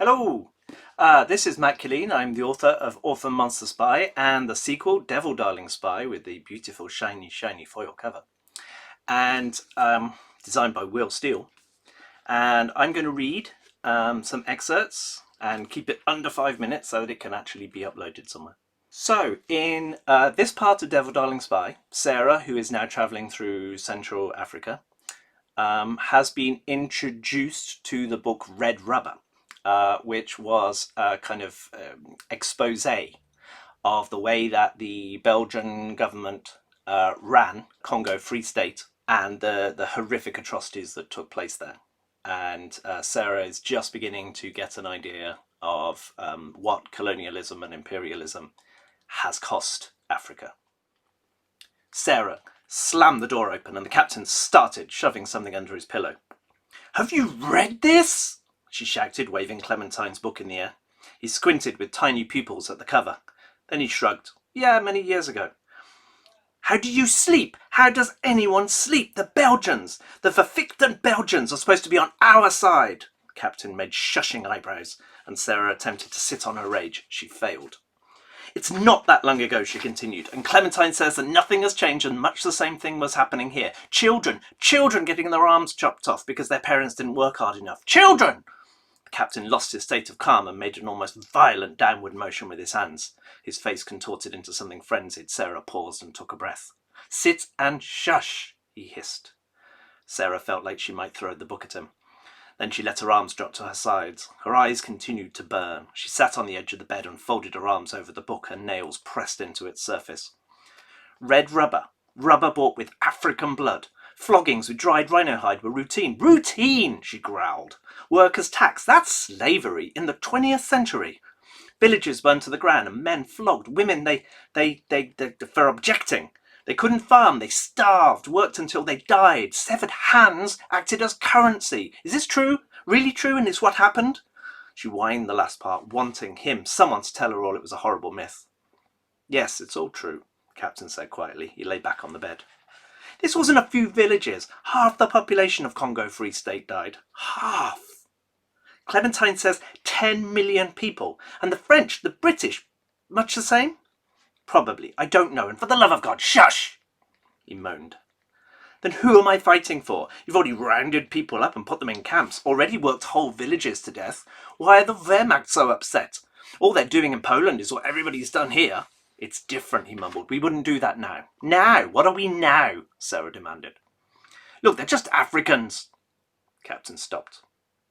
Hello, this is Matt Killeen. I'm the author of Orphan Monster Spy and the sequel, Devil Darling Spy, with the beautiful shiny foil cover, and designed by Will Steele. And I'm going to read some excerpts and keep it under 5 minutes so that it can actually be uploaded somewhere. So, in this part of Devil Darling Spy, Sarah, who is now travelling through Central Africa, has been introduced to the book Red Rubber, which was a kind of expose of the way that the Belgian government ran Congo Free State and the horrific atrocities that took place there. And Sarah is just beginning to get an idea of what colonialism and imperialism has cost Africa. Sarah slammed the door open and the captain started shoving something under his pillow. "Have you read this?" she shouted, waving Clementine's book in the air. He squinted with tiny pupils at the cover. Then he shrugged. "Yeah, many years ago." "How do you sleep? How does anyone sleep? The Belgians, the verfickten Belgians are supposed to be on our side." The captain made shushing eyebrows, and Sarah attempted to sit on her rage. She failed. "It's not that long ago," she continued, "and Clementine says that nothing has changed and much the same thing was happening here. Children getting their arms chopped off because their parents didn't work hard enough. Children!" The captain lost his state of calm and made an almost violent downward motion with his hands. His face contorted into something frenzied. Sarah paused and took a breath. "Sit and shush," he hissed. Sarah felt like she might throw the book at him. Then she let her arms drop to her sides. Her eyes continued to burn. She sat on the edge of the bed and folded her arms over the book, her nails pressed into its surface. "Red rubber. Rubber bought with African blood. Floggings with dried rhino hide were routine." "Routine," she growled. "Workers' tax. That's slavery in the 20th century. Villages burned to the ground and men flogged. Women, they for objecting. They couldn't farm, they starved, worked until they died. Severed hands acted as currency. Is this true? Really true, and it's what happened?" She whined the last part, wanting someone to tell her all it was a horrible myth. "Yes, it's all true," the captain said quietly. He lay back on the bed. "This wasn't a few villages. Half the population of Congo Free State died. Half. Clementine says 10 million people. And the French, the British, much the same?" "Probably. I don't know. And for the love of God, shush!" he moaned. "Then who am I fighting for? You've already rounded people up and put them in camps, already worked whole villages to death. Why are the Wehrmacht so upset? All they're doing in Poland is what everybody's done here." "It's different," he mumbled. "We wouldn't do that now." "Now? What are we now?" Sarah demanded. "Look, they're just Africans." The captain stopped.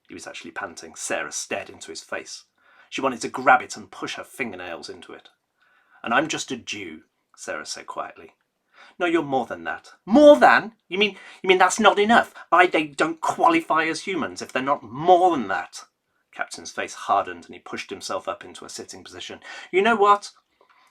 He was actually panting. Sarah stared into his face. She wanted to grab it and push her fingernails into it. "And I'm just a Jew," Sarah said quietly. "No, you're more than that." "More than? You mean that's not enough? They don't qualify as humans if they're not more than that." Captain's face hardened and he pushed himself up into a sitting position. "You know what?"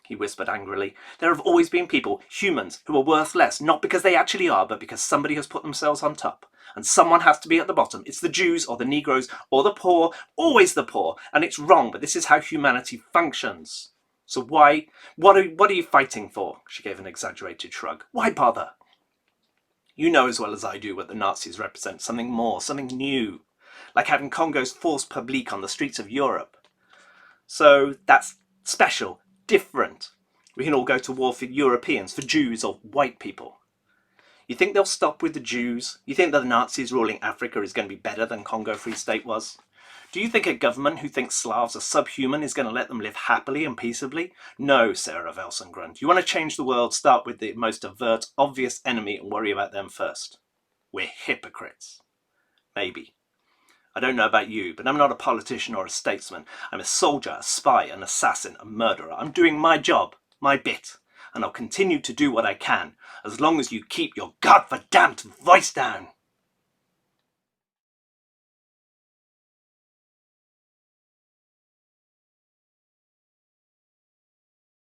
he whispered angrily. "There have always been people, humans, who are worth less, not because they actually are, but because somebody has put themselves on top. And someone has to be at the bottom. It's the Jews or the Negroes or the poor, always the poor. And it's wrong, but this is how humanity functions. So what are you fighting for?" She gave an exaggerated shrug. "Why bother? You know as well as I do what the Nazis represent. Something more, something new. Like having Congo's force publique on the streets of Europe. So that's special, different. We can all go to war for Europeans, for Jews or white people. You think they'll stop with the Jews? You think that the Nazis ruling Africa is going to be better than Congo Free State was? Do you think a government who thinks Slavs are subhuman is going to let them live happily and peaceably? No, Sarah Velsengrund. You want to change the world, start with the most overt, obvious enemy and worry about them first. We're hypocrites. Maybe. I don't know about you, but I'm not a politician or a statesman. I'm a soldier, a spy, an assassin, a murderer. I'm doing my job, my bit, and I'll continue to do what I can, as long as you keep your godverdamned voice down."